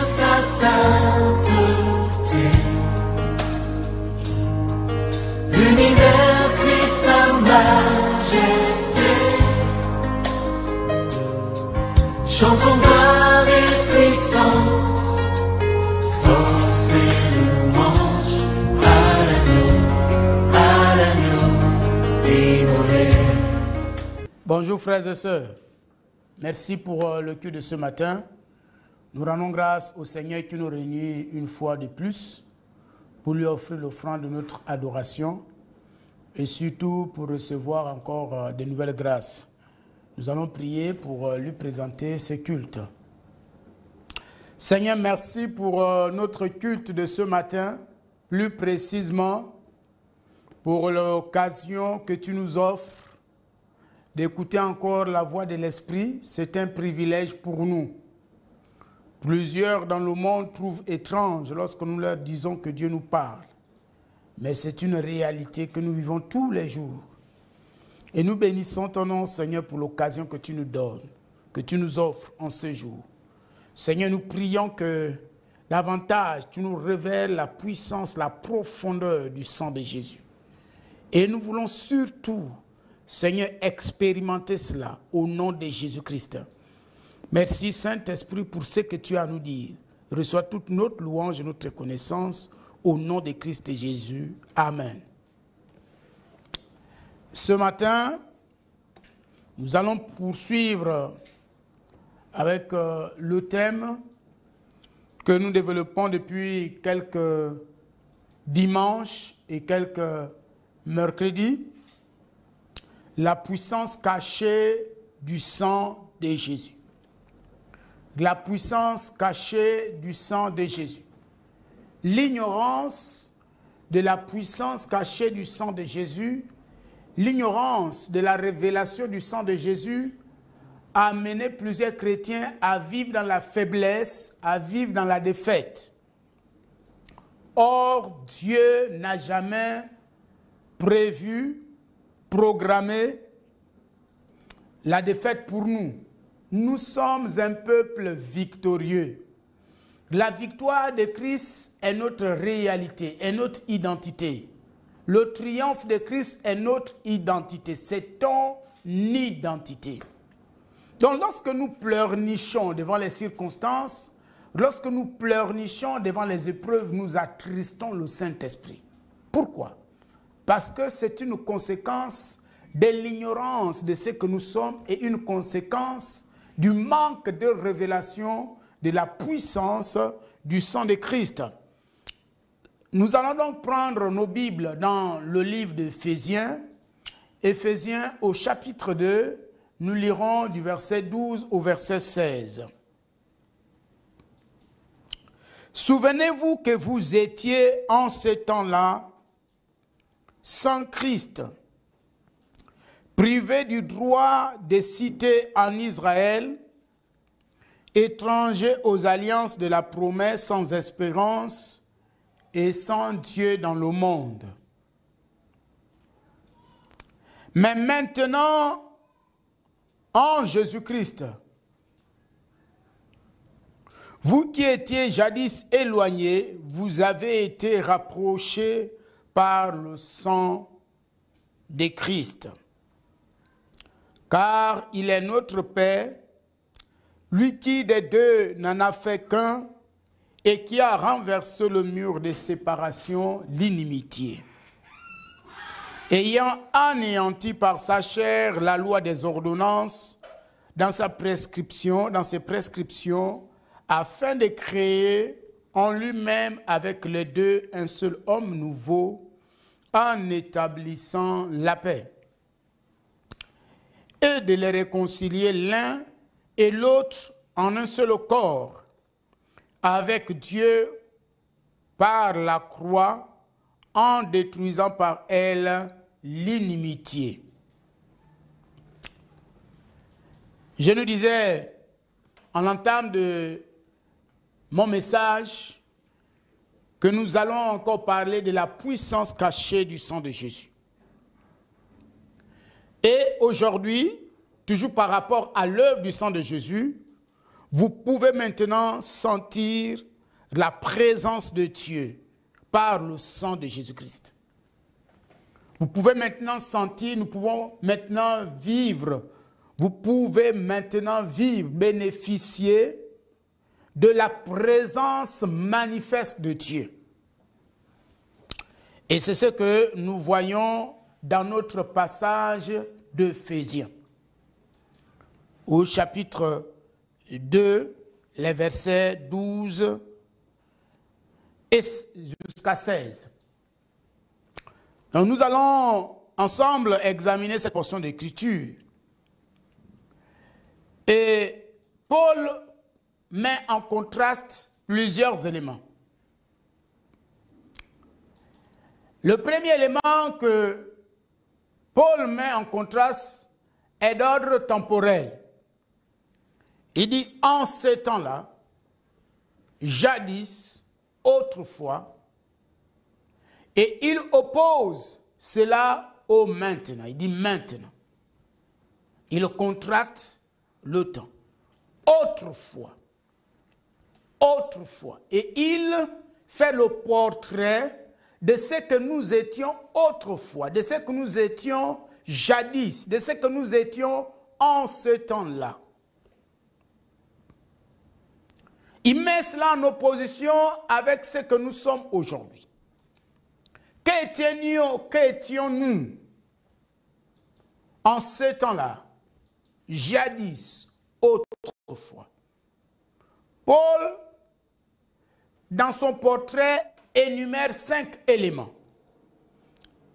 sa sainteté. L'univers crie sa majesté. Chantons gloire et puissance, force et louange à l'agneau immolé. Bonjour frères et sœurs, merci pour le culte de ce matin. Nous rendons grâce au Seigneur qui nous réunit une fois de plus pour lui offrir l'offrande de notre adoration et surtout pour recevoir encore de nouvelles grâces. Nous allons prier pour lui présenter ce cultes. Seigneur, merci pour notre culte de ce matin, plus précisément pour l'occasion que tu nous offres d'écouter encore la voix de l'Esprit. C'est un privilège pour nous. Plusieurs dans le monde trouvent étrange lorsque nous leur disons que Dieu nous parle. Mais c'est une réalité que nous vivons tous les jours. Et nous bénissons ton nom, Seigneur, pour l'occasion que tu nous donnes, que tu nous offres en ce jour. Seigneur, nous prions que davantage tu nous révèles la puissance, la profondeur du sang de Jésus. Et nous voulons surtout, Seigneur, expérimenter cela au nom de Jésus-Christ. Merci Saint-Esprit pour ce que tu as à nous dire. Reçois toute notre louange et notre reconnaissance au nom de Christ Jésus. Amen. Ce matin, nous allons poursuivre avec le thème que nous développons depuis quelques dimanches et quelques mercredis. La puissance cachée du sang de Jésus. La puissance cachée du sang de Jésus. L'ignorance de la puissance cachée du sang de Jésus, l'ignorance de la révélation du sang de Jésus a amené plusieurs chrétiens à vivre dans la faiblesse, à vivre dans la défaite. Or, Dieu n'a jamais prévu, programmé la défaite pour nous. Nous sommes un peuple victorieux. La victoire de Christ est notre réalité, est notre identité. Le triomphe de Christ est notre identité, c'est ton identité. Donc lorsque nous pleurnichons devant les circonstances, lorsque nous pleurnichons devant les épreuves, nous attristons le Saint-Esprit. Pourquoi? Parce que c'est une conséquence de l'ignorance de ce que nous sommes et une conséquence du manque de révélation de la puissance du sang de Christ. Nous allons donc prendre nos Bibles dans le livre d'Éphésiens. Éphésiens au chapitre 2, nous lirons du verset 12 au verset 16. Souvenez-vous que vous étiez en ce temps-là sans Christ, privés du droit de cité en Israël, étrangers aux alliances de la promesse, sans espérance et sans Dieu dans le monde. Mais maintenant, en Jésus-Christ, vous qui étiez jadis éloignés, vous avez été rapprochés par le sang de Christ. Car il est notre Père, lui qui des deux n'en a fait qu'un et qui a renversé le mur de séparation, l'inimitié. Ayant anéanti par sa chair la loi des ordonnances dans ses prescriptions, afin de créer en lui-même avec les deux un seul homme nouveau, en établissant la paix. Et de les réconcilier l'un et l'autre en un seul corps, avec Dieu par la croix, en détruisant par elle l'inimitié. Je nous disais en l'entame de mon message que nous allons encore parler de la puissance cachée du sang de Jésus. Et aujourd'hui, toujours par rapport à l'œuvre du sang de Jésus, vous pouvez maintenant sentir la présence de Dieu par le sang de Jésus-Christ. Vous pouvez maintenant sentir, nous pouvons maintenant vivre, vous pouvez maintenant vivre, bénéficier de la présence manifeste de Dieu. Et c'est ce que nous voyons dans notre passage d'Éphésiens, au chapitre 2, les versets 12 et jusqu'à 16. Donc nous allons ensemble examiner cette portion d'écriture. Et Paul met en contraste plusieurs éléments. Le premier élément que Paul met en contraste est d'ordre temporel. Il dit, en ce temps-là, jadis, autrefois, et il oppose cela au maintenant. Il dit maintenant. Il contraste le temps. Autrefois. Autrefois. Et il fait le portrait de ce que nous étions autrefois, de ce que nous étions jadis, de ce que nous étions en ce temps-là. Il met cela en opposition avec ce que nous sommes aujourd'hui. Qu'étions-nous en ce temps-là, jadis, autrefois? Paul, dans son portrait, énumère 5 éléments.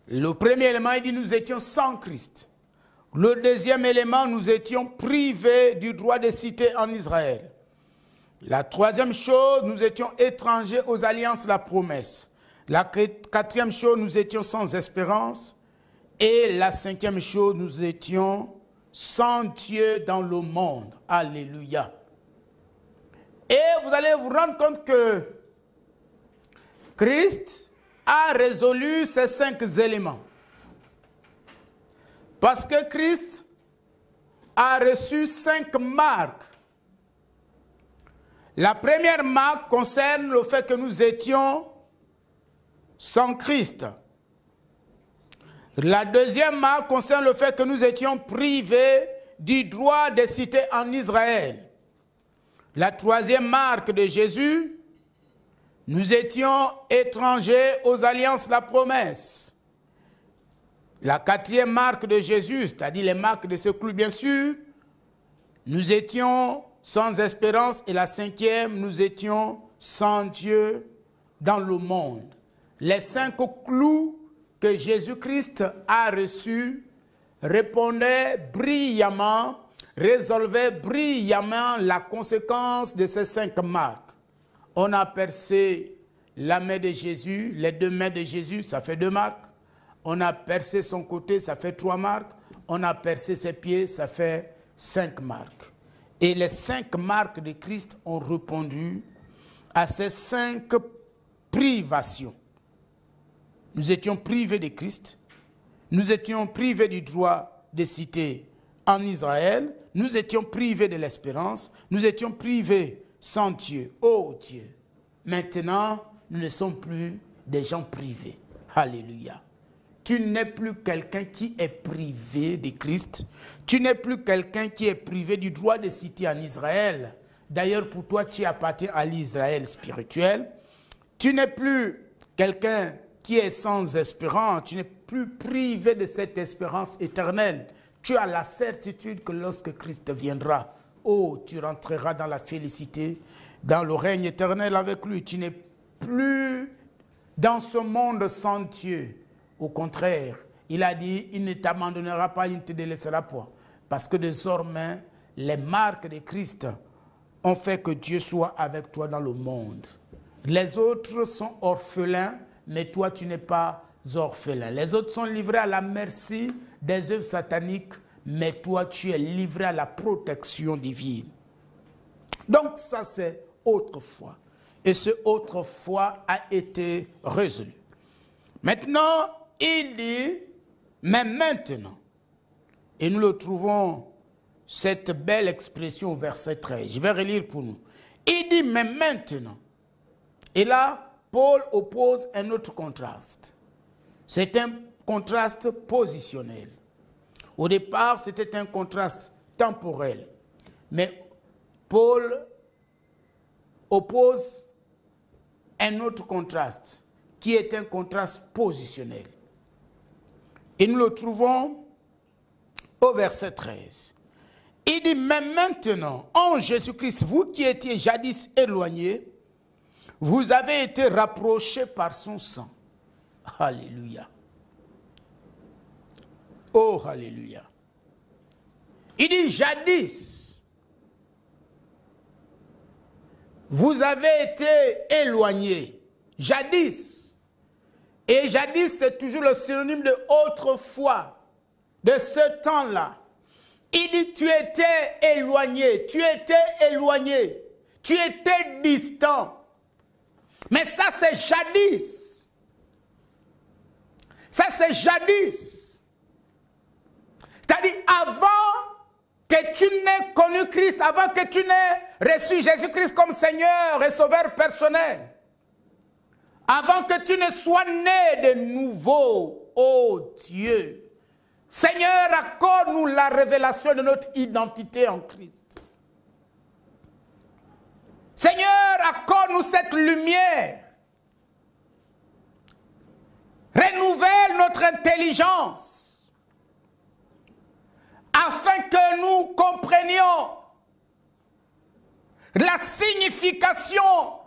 Le premier élément, il dit nous étions sans Christ. Le deuxième élément, nous étions privés du droit de cité en Israël. La troisième chose, nous étions étrangers aux alliances de la promesse. La quatrième chose, nous étions sans espérance. Et la cinquième chose, nous étions sans Dieu dans le monde. Alléluia. Et vous allez vous rendre compte que Christ a résolu ces 5 éléments. Parce que Christ a reçu 5 marques. La première marque concerne le fait que nous étions sans Christ. La deuxième marque concerne le fait que nous étions privés du droit de cité en Israël. La troisième marque de Jésus, nous étions étrangers aux alliances de la promesse. La quatrième marque de Jésus, c'est-à-dire les marques de ce clou, bien sûr, nous étions sans espérance. Et la cinquième, nous étions sans Dieu dans le monde. Les 5 clous que Jésus-Christ a reçus répondaient brillamment, résolvaient brillamment la conséquence de ces 5 marques. On a percé la main de Jésus, les 2 mains de Jésus, ça fait 2 marques. On a percé son côté, ça fait 3 marques. On a percé ses pieds, ça fait 5 marques. Et les 5 marques de Christ ont répondu à ces 5 privations. Nous étions privés de Christ. Nous étions privés du droit de cité en Israël. Nous étions privés de l'espérance. Nous étions privés sans Dieu. Oh Dieu, maintenant, nous ne sommes plus des gens privés. Alléluia. Tu n'es plus quelqu'un qui est privé de Christ. Tu n'es plus quelqu'un qui est privé du droit de cité en Israël. D'ailleurs, pour toi, tu appartiens à l'Israël spirituel. Tu n'es plus quelqu'un qui est sans espérance. Tu n'es plus privé de cette espérance éternelle. Tu as la certitude que lorsque Christ viendra, oh, tu rentreras dans la félicité, dans le règne éternel avec lui. Tu n'es plus dans ce monde sans Dieu. Au contraire, il a dit, il ne t'abandonnera pas, il ne te délaissera pas. Parce que désormais, les marques de Christ ont fait que Dieu soit avec toi dans le monde. Les autres sont orphelins, mais toi, tu n'es pas orphelin. Les autres sont livrés à la merci des œuvres sataniques, mais toi, tu es livré à la protection divine. Donc, ça, c'est autrefois. Et ce autrefois a été résolu. Maintenant, il dit, mais maintenant, et nous le trouvons cette belle expression au verset 13. Je vais relire pour nous. Il dit, mais maintenant. Et là, Paul oppose un autre contraste. C'est un contraste positionnel. Au départ, c'était un contraste temporel. Mais Paul oppose un autre contraste, qui est un contraste positionnel. Et nous le trouvons au verset 13. Il dit, mais maintenant, en Jésus-Christ, vous qui étiez jadis éloignés, vous avez été rapprochés par son sang. Alléluia. Oh, alléluia. Il dit, jadis, vous avez été éloignés. Jadis. Et jadis, c'est toujours le synonyme de autrefois, de ce temps-là. Il dit, tu étais éloigné, tu étais distant. Mais ça, c'est jadis. Ça, c'est jadis. C'est-à-dire, avant que tu n'aies connu Christ, avant que tu n'aies reçu Jésus-Christ comme Seigneur et Sauveur personnel, avant que tu ne sois né de nouveau, ô Dieu, Seigneur, accorde-nous la révélation de notre identité en Christ. Seigneur, accorde-nous cette lumière. Renouvelle notre intelligence afin que nous comprenions la signification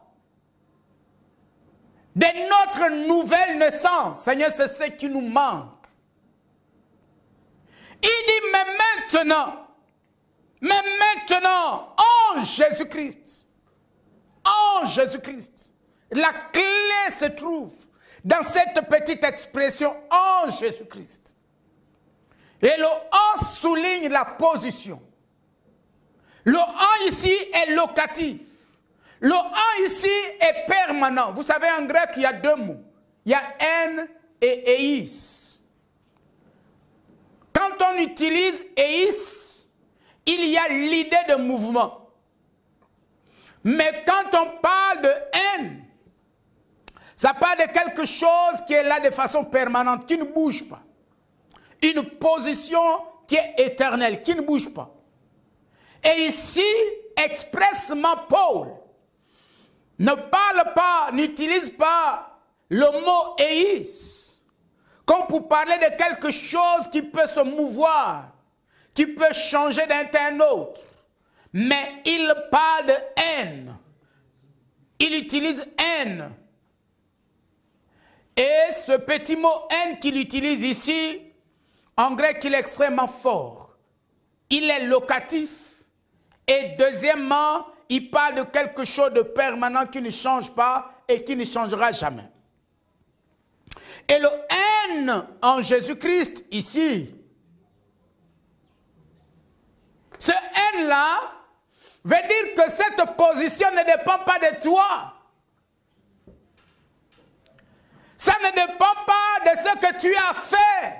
de notre nouvelle naissance. Seigneur, c'est ce qui nous manque. Il dit, mais maintenant, en Jésus-Christ, la clé se trouve dans cette petite expression, en Jésus-Christ. Et le en souligne la position. Le en ici est locatif. Le en ici est permanent. Vous savez, en grec, il y a deux mots. Il y a en et eis. Quand on utilise eis, il y a l'idée de mouvement. Mais quand on parle de haine, ça parle de quelque chose qui est là de façon permanente, qui ne bouge pas. Une position qui est éternelle, qui ne bouge pas. Et ici, expressement, Paul ne parle pas, n'utilise pas le mot eis, comme pour parler de quelque chose qui peut se mouvoir, qui peut changer d'un temps à un autre. Mais il parle de haine. Il utilise haine. Et ce petit mot haine qu'il utilise ici, en grec, il est extrêmement fort. Il est locatif. Et deuxièmement, il parle de quelque chose de permanent qui ne change pas et qui ne changera jamais. Et le haine en Jésus-Christ ici, ce haine-là veut dire que cette position ne dépend pas de toi. Ça ne dépend pas de ce que tu as fait.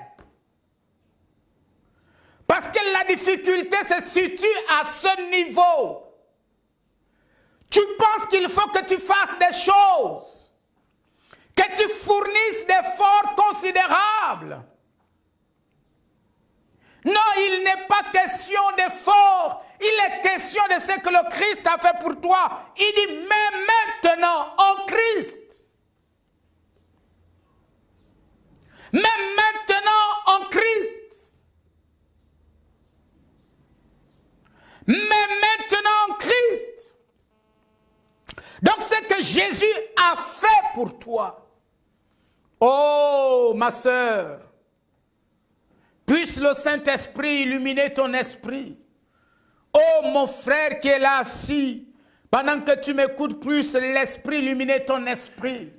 Parce que la difficulté se situe à ce niveau. Tu penses qu'il faut que tu fasses des choses, que tu fournisses des efforts considérables. Non, il n'est pas question d'effort. Il est question de ce que le Christ a fait pour toi. Il dit, mais maintenant, en Christ. Mais maintenant, en Christ. Mais maintenant, en Christ. Donc, ce que Jésus a fait pour toi. Oh, ma sœur. Puisse le Saint-Esprit illuminer ton esprit. Oh, mon frère qui est là assis, pendant que tu m'écoutes, plus l'Esprit illuminer ton esprit.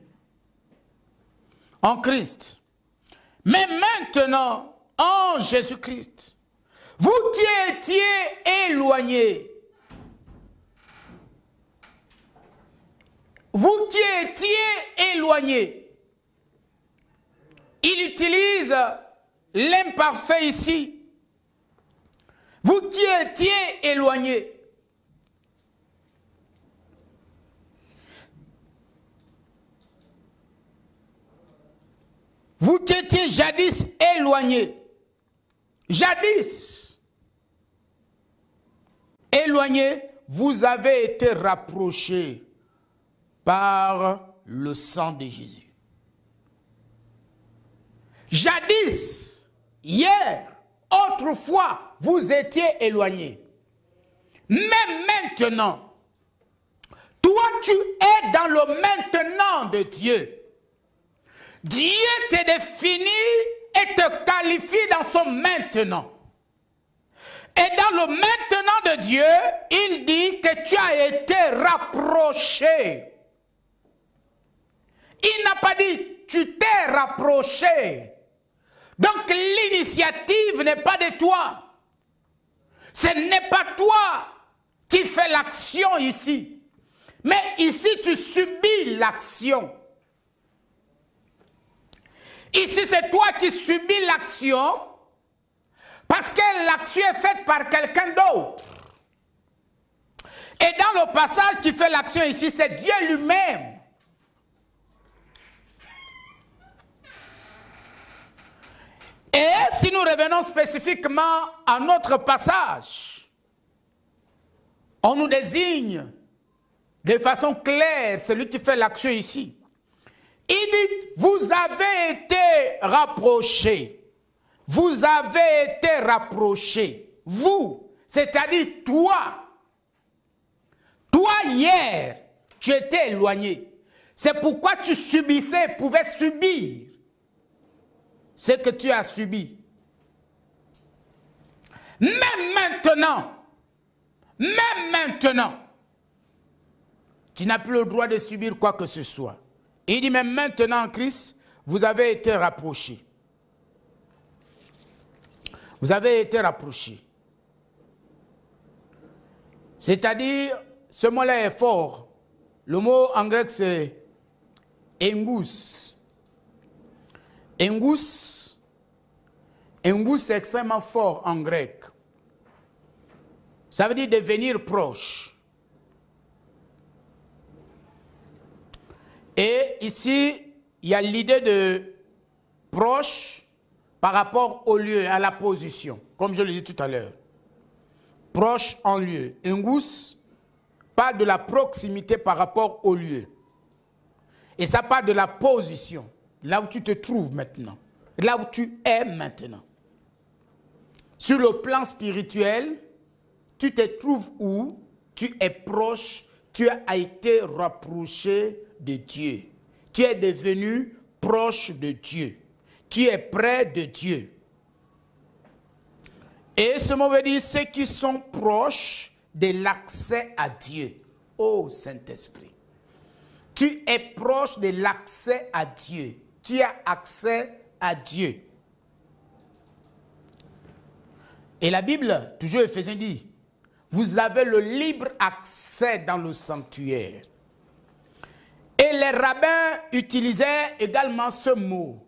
En Christ. Mais maintenant, en Jésus-Christ, vous qui étiez éloignés, vous qui étiez éloignés, il utilise l'imparfait ici. Vous qui étiez éloignés. Vous qui étiez jadis éloignés. Jadis éloignés, vous avez été rapprochés par le sang de Jésus. Jadis, hier, autrefois, vous étiez éloignés. Mais maintenant, toi tu es dans le maintenant de Dieu. Dieu te définit et te qualifie dans son maintenant. Et dans le maintenant de Dieu, il dit que tu as été rapproché. Il n'a pas dit tu t'es rapproché. Donc l'initiative n'est pas de toi. Ce n'est pas toi qui fais l'action ici. Mais ici tu subis l'action. Ici c'est toi qui subis l'action parce que l'action est faite par quelqu'un d'autre. Et dans le passage qui fait l'action ici, c'est Dieu lui-même. Et si nous revenons spécifiquement à notre passage, on nous désigne de façon claire celui qui fait l'action ici. Il dit, vous avez été rapprochés. Vous avez été rapprochés. Vous, c'est-à-dire toi. Toi, hier, tu étais éloigné. C'est pourquoi tu subissais, pouvais subir ce que tu as subi. Même maintenant, tu n'as plus le droit de subir quoi que ce soit. Il dit, même maintenant en Christ, vous avez été rapprochés. Vous avez été rapprochés. C'est-à-dire, ce mot-là est fort. Le mot en grec, c'est engus. Engus, c'est extrêmement fort en grec. Ça veut dire devenir proche. Et ici, il y a l'idée de proche par rapport au lieu, à la position, comme je le dis tout à l'heure. Proche en lieu. Engus parle de la proximité par rapport au lieu. Et ça parle de la position. Là où tu te trouves maintenant. Là où tu es maintenant. Sur le plan spirituel, tu te trouves où? Tu es proche, tu as été rapproché de Dieu. Tu es devenu proche de Dieu. Tu es près de Dieu. Et ce mot veut dire ceux qui sont proches de l'accès à Dieu. Oh Saint-Esprit. Tu es proche de l'accès à Dieu. Tu as accès à Dieu. Et la Bible, toujours Éphésiens dit, vous avez le libre accès dans le sanctuaire. Et les rabbins utilisaient également ce mot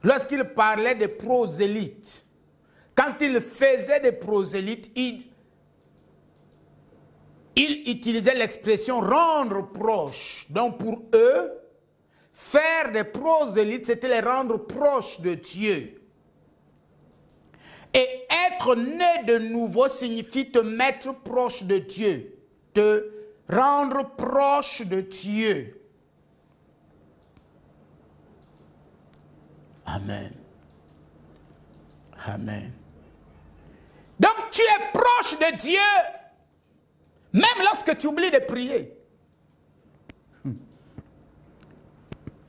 lorsqu'ils parlaient des prosélytes. Quand ils faisaient des prosélytes, ils utilisaient l'expression rendre proche. Donc pour eux, faire des prosélytes, c'était les rendre proches de Dieu. Et être né de nouveau signifie te mettre proche de Dieu, te rendre proche de Dieu. Amen. Amen. Donc tu es proche de Dieu, même lorsque tu oublies de prier.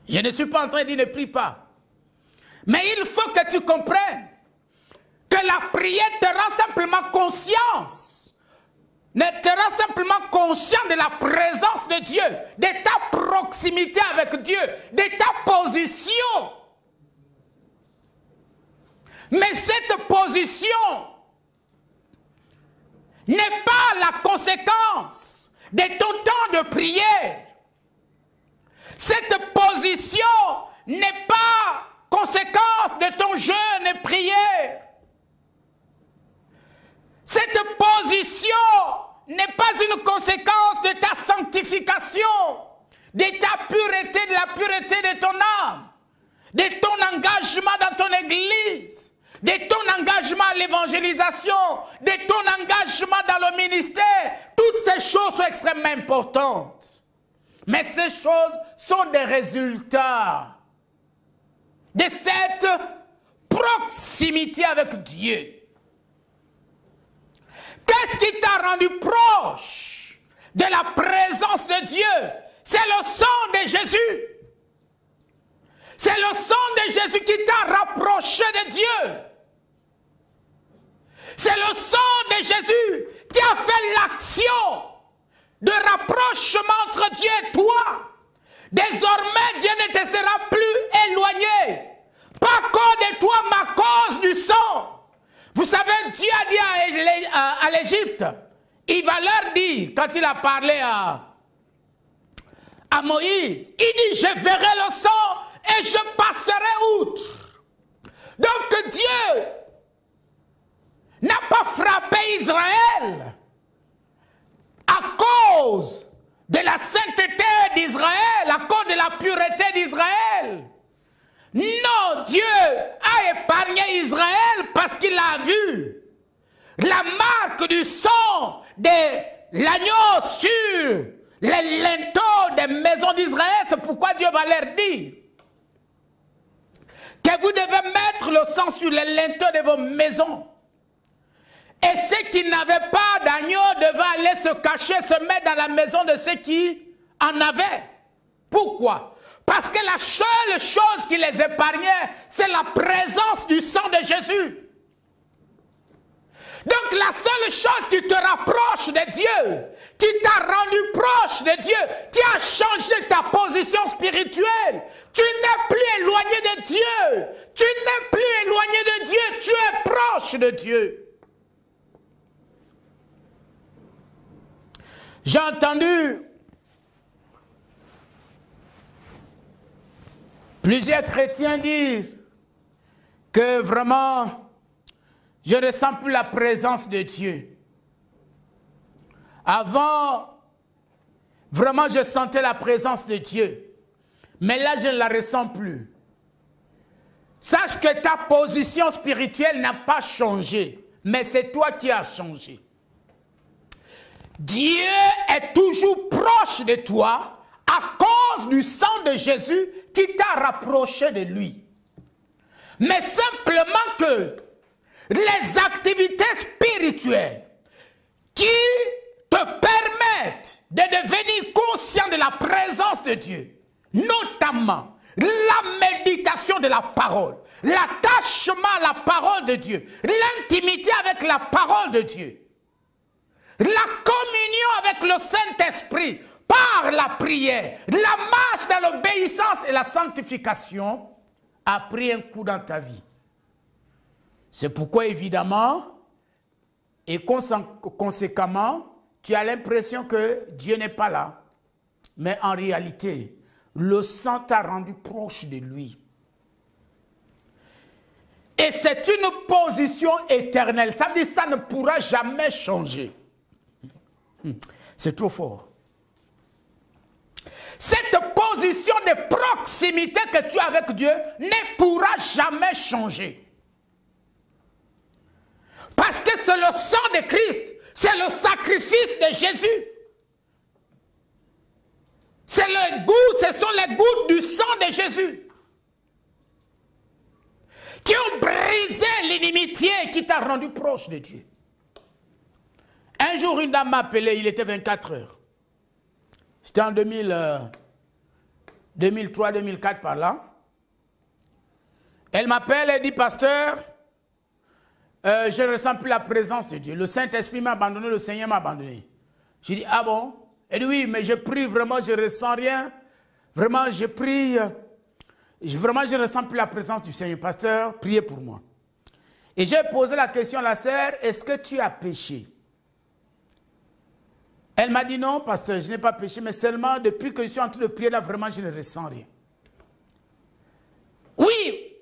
Je ne suis pas en train de dire ne prie pas. Mais il faut que tu comprennes que la prière te rend simplement conscience. Ne te rend simplement conscient de la présence de Dieu, de ta proximité avec Dieu, de ta position. Mais cette position n'est pas la conséquence de ton temps de prière. Cette position n'est pas conséquence de ton jeûne et prière. pureté de ton âme, de ton engagement dans ton église, de ton engagement à l'évangélisation, de ton engagement dans le ministère. Toutes ces choses sont extrêmement importantes. Mais ces choses sont des résultats de cette proximité avec Dieu. Qu'est-ce qui t'a rendu proche de la présence de Dieu? C'est le sang de Jésus. C'est le sang de Jésus qui t'a rapproché de Dieu. C'est le sang de Jésus qui a fait l'action de rapprochement entre Dieu et toi. Désormais, Dieu ne te sera plus éloigné. Pas à cause de toi, mais à cause du sang. Vous savez, Dieu a dit à l'Égypte, il va leur dire, quand il a parlé à Moïse, il dit, je verrai le sang et je passerai outre. Donc Dieu n'a pas frappé Israël à cause de la sainteté d'Israël, à cause de la pureté d'Israël. Non, Dieu a épargné Israël parce qu'il a vu la marque du sang de l'agneau sur les linteaux des maisons d'Israël. C'est pourquoi Dieu va leur dire que vous devez mettre le sang sur les linteaux de vos maisons. Et ceux qui n'avaient pas d'agneau devaient aller se cacher, se mettre dans la maison de ceux qui en avaient. Pourquoi? Parce que la seule chose qui les épargnait, c'est la présence du sang de Jésus. Donc la seule chose qui te rapproche de Dieu, qui t'a rendu proche de Dieu, qui a changé ta position spirituelle, tu n'es plus éloigné de Dieu. Tu n'es plus éloigné de Dieu, tu es proche de Dieu. J'ai entendu plusieurs chrétiens dire que vraiment, je ne ressens plus la présence de Dieu. Avant, vraiment, je sentais la présence de Dieu. Mais là, je ne la ressens plus. Sache que ta position spirituelle n'a pas changé, mais c'est toi qui as changé. Dieu est toujours proche de toi à cause du sang de Jésus qui t'a rapproché de lui. Mais simplement que les activités spirituelles qui te permettent de devenir conscient de la présence de Dieu, notamment la méditation de la parole, l'attachement à la parole de Dieu, l'intimité avec la parole de Dieu, la communion avec le Saint-Esprit par la prière, la marche dans l'obéissance et la sanctification a pris un coup dans ta vie. C'est pourquoi évidemment et conséquemment, tu as l'impression que Dieu n'est pas là. Mais en réalité, le sang t'a rendu proche de lui. Et c'est une position éternelle. Ça veut dire que ça ne pourra jamais changer. C'est trop fort. Cette position de proximité que tu as avec Dieu ne pourra jamais changer. Parce que c'est le sang de Christ, c'est le sacrifice de Jésus. C'est le goût, ce sont les gouttes du sang de Jésus qui ont brisé l'inimitié et qui t'a rendu proche de Dieu. Un jour, une dame m'a appelé, il était 24 heures. C'était en 2003-2004 par là. Elle m'appelle, elle dit, pasteur, je ne ressens plus la présence de Dieu. Le Saint-Esprit m'a abandonné, le Seigneur m'a abandonné. J'ai dit, ah bon? Elle dit, oui, mais je prie vraiment, je ne ressens rien. Vraiment, je prie, vraiment, je ne ressens plus la présence du Seigneur. Pasteur, priez pour moi. Et j'ai posé la question à la sœur, est-ce que tu as péché? Elle m'a dit non, pasteur, je n'ai pas péché, mais seulement depuis que je suis en train de prier là, vraiment, je ne ressens rien. Oui,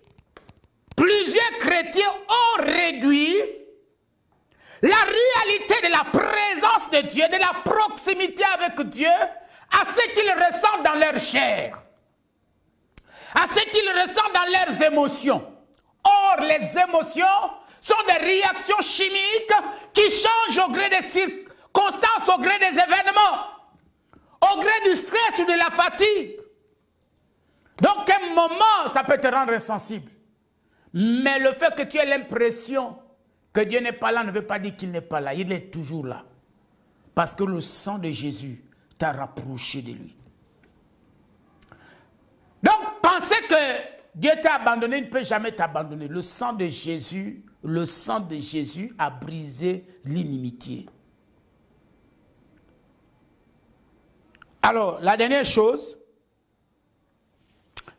plusieurs chrétiens ont réduit la réalité de la présence de Dieu, de la proximité avec Dieu, à ce qu'ils ressentent dans leur chair. ce qu'ils ressentent dans leurs émotions. Or, les émotions sont des réactions chimiques qui changent au gré des circonstances, au gré des événements, au gré du stress ou de la fatigue. Donc, à un moment, ça peut te rendre insensible. Mais le fait que tu aies l'impression que Dieu n'est pas là ne veut pas dire qu'il n'est pas là. Il est toujours là. Parce que le sang de Jésus t'a rapproché de lui. Donc, penser que Dieu t'a abandonné, il ne peut jamais t'abandonner. Le sang de Jésus a brisé l'inimitié. Alors, la dernière chose,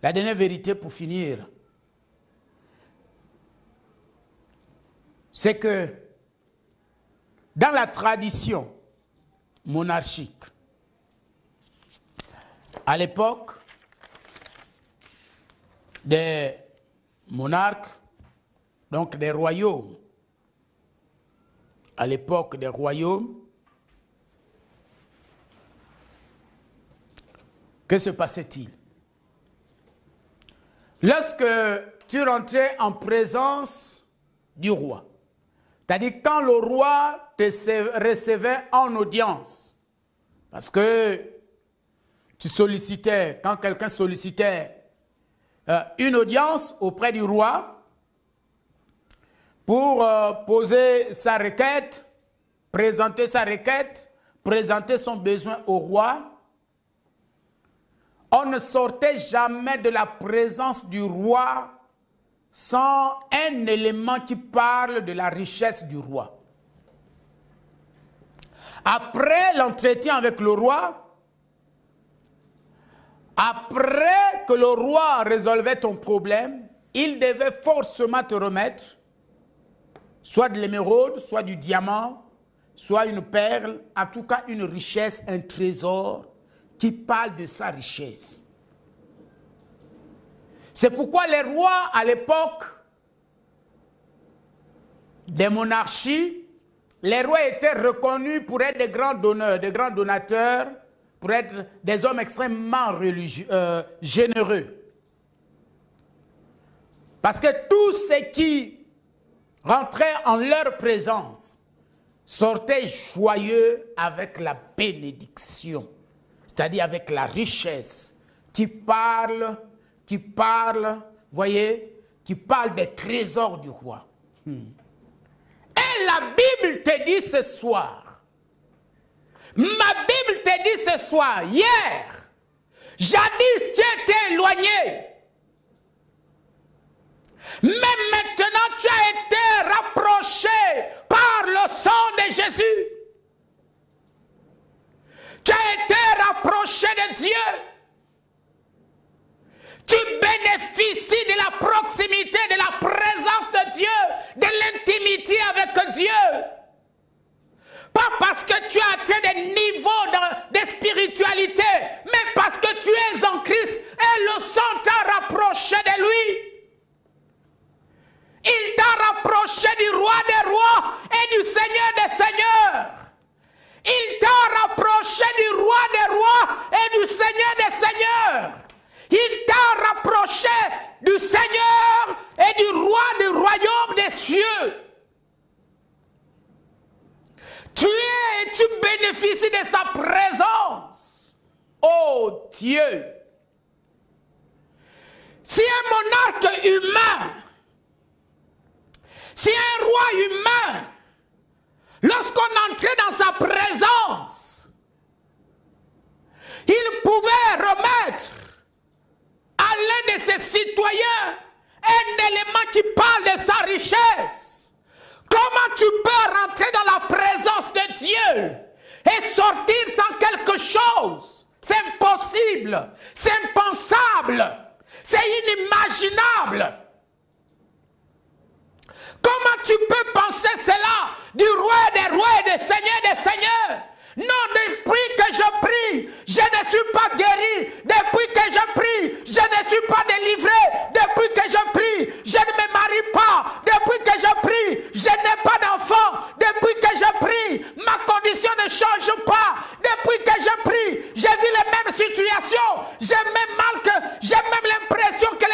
la dernière vérité pour finir, c'est que dans la tradition monarchique, à l'époque des monarques, donc des royaumes, à l'époque des royaumes, que se passait-il? Lorsque tu rentrais en présence du roi, c'est-à-dire quand le roi te recevait en audience, parce que tu sollicitais, quand quelqu'un sollicitait une audience auprès du roi pour poser sa requête, présenter sa requête, présenter son besoin au roi, on ne sortait jamais de la présence du roi sans un élément qui parle de la richesse du roi. Après l'entretien avec le roi, après que le roi résolvait ton problème, il devait forcément te remettre soit de l'émeraude, soit du diamant, soit une perle, en tout cas une richesse, un trésor qui parle de sa richesse. C'est pourquoi les rois, à l'époque des monarchies, les rois étaient reconnus pour être des grands donneurs, des grands donateurs, pour être des hommes extrêmement généreux. Parce que tous ceux qui rentraient en leur présence sortaient joyeux avec la bénédiction, c'est-à-dire avec la richesse qui parle, voyez, qui parle des trésors du roi. Et la Bible te dit ce soir, ma Bible te dit ce soir, hier, jadis tu étais éloigné, mais maintenant tu as été rapproché par le sang de Jésus. Tu as été rapproché de Dieu. Tu bénéficies de la proximité, de la présence de Dieu, de l'intimité avec Dieu. Pas parce que tu as atteint des niveaux de spiritualité, mais parce que tu es en Christ et le sang t'a rapproché de lui. Il t'a rapproché du roi des rois et du Seigneur des seigneurs. Il t'a rapproché du roi des rois et du Seigneur des seigneurs. Il t'a rapproché du Seigneur et du roi du royaume des cieux. Tu es et tu bénéficies de sa présence. Oh Dieu! Si un monarque humain, si un roi humain, lorsqu'on entrait dans sa présence, il pouvait remettre à l'un de ses citoyens un élément qui parle de sa richesse. Comment tu peux rentrer dans la présence de Dieu et sortir sans quelque chose? C'est impossible, c'est impensable, c'est inimaginable. Comment tu peux penser cela du roi des rois et des seigneurs? Non, depuis que je prie, je ne suis pas guéri. Depuis que je prie, je ne suis pas délivré. Depuis que je prie, je ne me marie pas. Depuis que je prie, je n'ai pas d'enfant. Depuis que je prie, ma condition ne change pas. Depuis que je prie, je vis les mêmes situations. J'ai même l'impression que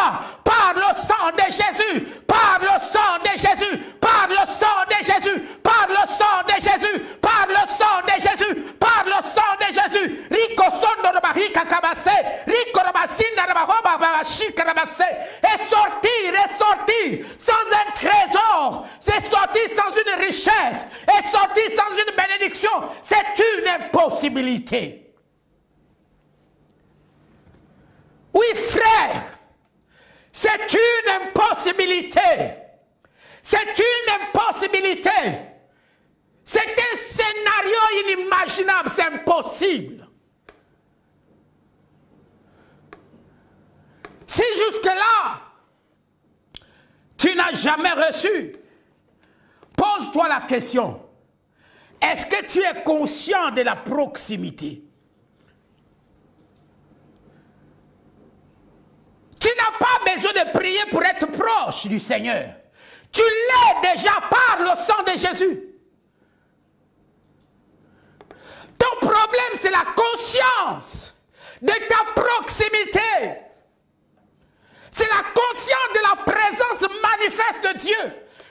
toi par le sang de Jésus, par le sang de Jésus, par le sang de Jésus, par le sang de Jésus, par le sang de Jésus, par le sang de Jésus. Rico sondo de barrica cabase, rico de basinda de baroba bachica rabase. Et sortir sans un trésor, c'est sortir sans une richesse, et sortir sans une bénédiction, c'est une impossibilité. Oui, frère, c'est une impossibilité. C'est une impossibilité. C'est un scénario inimaginable, c'est impossible. Si jusque-là, tu n'as jamais reçu, pose-toi la question, est-ce que tu es conscient de la proximité? Tu n'as pas besoin de prier pour être proche du Seigneur. Tu l'es déjà par le sang de Jésus. Ton problème, c'est la conscience de ta proximité. C'est la conscience de la présence manifeste de Dieu.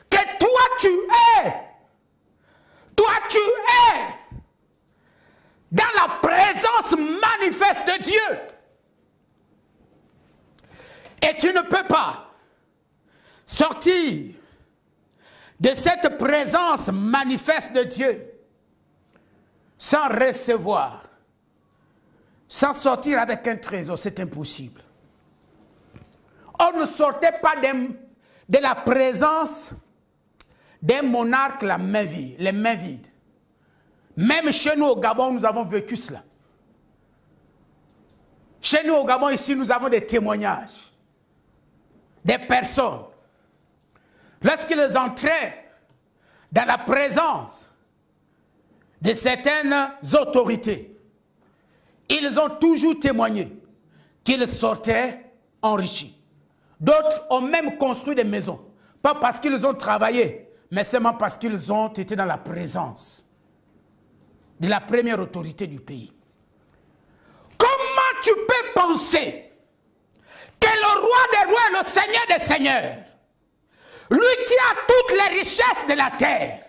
Que toi, tu es. Toi, tu es dans la présence manifeste de Dieu. Et tu ne peux pas sortir de cette présence manifeste de Dieu sans recevoir, sans sortir avec un trésor. C'est impossible. On ne sortait pas de la présence d'un monarque les mains vides. Même chez nous au Gabon, nous avons vécu cela. Chez nous au Gabon, ici, nous avons des témoignages. Des personnes, lorsqu'ils entraient dans la présence de certaines autorités, ils ont toujours témoigné qu'ils sortaient enrichis. D'autres ont même construit des maisons, pas parce qu'ils ont travaillé, mais seulement parce qu'ils ont été dans la présence de la première autorité du pays. Comment tu peux penser que le roi des rois est le Seigneur des seigneurs, lui qui a toutes les richesses de la terre,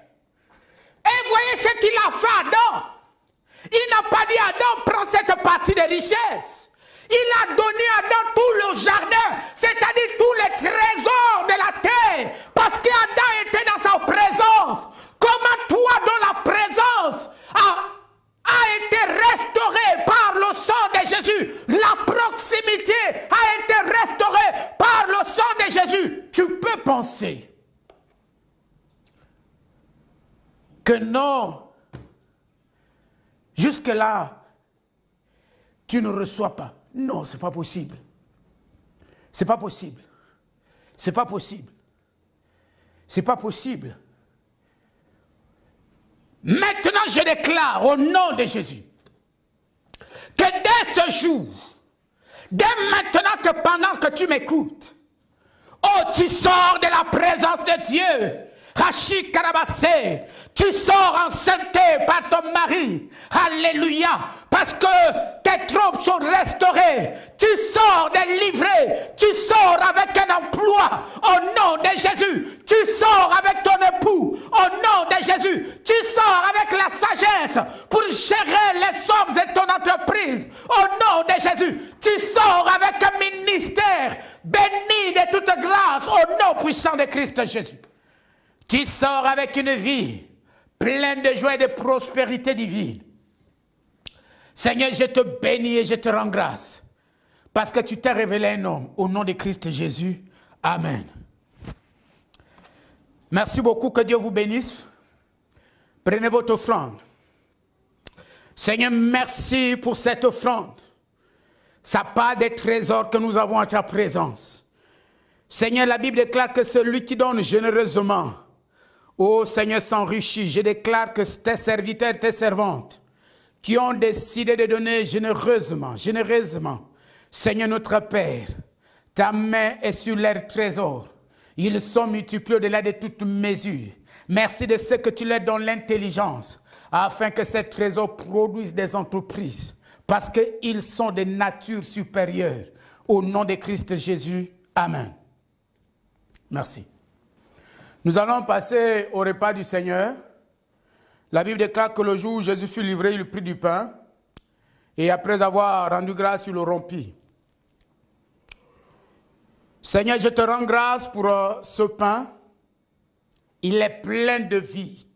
et voyez ce qu'il a fait à Adam. Il n'a pas dit à Adam, prends cette partie de richesse. Il a donné à Adam tout le jardin, c'est-à-dire tous les trésors de la terre, parce qu'Adam était dans sa présence. Comment toi, dans la présence, a été restauré par le sang de Jésus. La proximité a été restaurée par le sang de Jésus. Tu peux penser que non, jusque-là, tu ne reçois pas. Non, ce n'est pas possible. Ce n'est pas possible. Ce n'est pas possible. Ce n'est pas possible. Maintenant, je déclare au nom de Jésus que dès ce jour, dès maintenant que pendant que tu m'écoutes, oh, tu sors de la présence de Dieu. Rachid Karabasé, tu sors en sainteté par ton mari. Alléluia. Parce que tes troupes sont restaurées. Tu sors délivré. Tu sors avec un emploi. Au nom de Jésus. Tu sors avec ton époux. Au nom de Jésus. Tu sors avec la sagesse pour gérer les sommes de ton entreprise. Au nom de Jésus. Tu sors avec un ministère béni de toute grâce. Au nom puissant de Christ Jésus. Tu sors avec une vie pleine de joie et de prospérité divine. Seigneur, je te bénis et je te rends grâce parce que tu t'es révélé un homme au nom de Christ Jésus. Amen. Merci beaucoup, que Dieu vous bénisse. Prenez votre offrande. Seigneur, merci pour cette offrande. Ça part des trésors que nous avons à ta présence. Seigneur, la Bible déclare que celui qui donne généreusement, ô Seigneur, s'enrichit. Je déclare que tes serviteurs, tes servantes, qui ont décidé de donner généreusement, Seigneur notre Père, ta main est sur leurs trésors. Ils sont multipliés au-delà de toute mesure. Merci de ce que tu leur donnes l'intelligence, afin que ces trésors produisent des entreprises, parce qu'ils sont de nature supérieure. Au nom de Christ Jésus, Amen. Merci. Nous allons passer au repas du Seigneur. La Bible déclare que le jour où Jésus fut livré, il prit du pain et après avoir rendu grâce, il le rompit. Seigneur, je te rends grâce pour ce pain. Il est plein de vie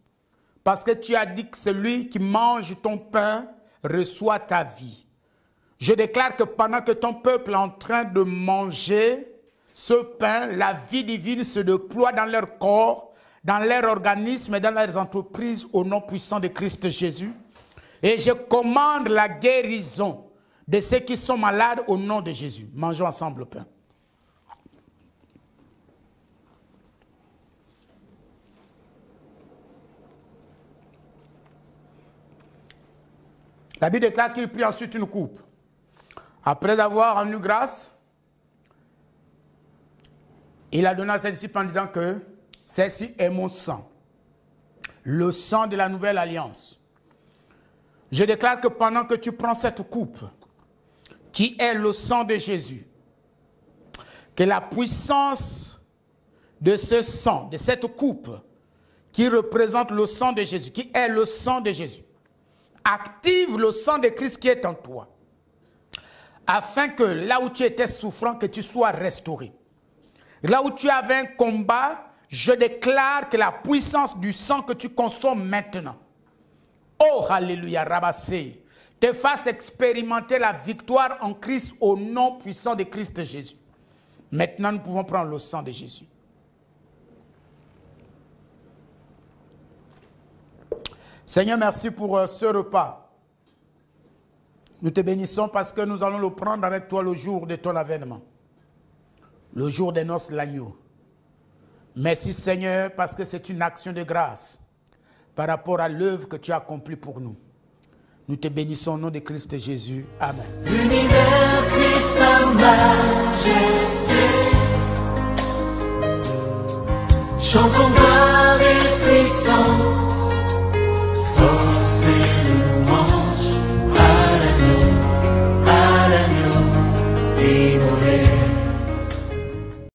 parce que tu as dit que celui qui mange ton pain reçoit ta vie. Je déclare que pendant que ton peuple est en train de manger ce pain, la vie divine se déploie dans leur corps, dans leur organisme et dans leurs entreprises au nom puissant de Christ Jésus. Et je commande la guérison de ceux qui sont malades au nom de Jésus. Mangeons ensemble le pain. La Bible déclare qu'il prit ensuite une coupe. Après avoir rendu grâce, il a donné à ses disciples en disant que ceci est mon sang, le sang de la nouvelle alliance. Je déclare que pendant que tu prends cette coupe, qui est le sang de Jésus, que la puissance de ce sang, de cette coupe, qui représente le sang de Jésus, qui est le sang de Jésus, active le sang de Christ qui est en toi, afin que là où tu étais souffrant, que tu sois restauré. Là où tu avais un combat, je déclare que la puissance du sang que tu consommes maintenant, oh alléluia, rabassé, te fasse expérimenter la victoire en Christ au nom puissant de Christ Jésus. Maintenant, nous pouvons prendre le sang de Jésus. Seigneur, merci pour ce repas. Nous te bénissons parce que nous allons le prendre avec toi le jour de ton avènement. Le jour des noces, l'agneau. Merci Seigneur parce que c'est une action de grâce par rapport à l'œuvre que tu as accomplie pour nous. Nous te bénissons au nom de Christ Jésus. Amen. L'univers crie sa majesté. Chantons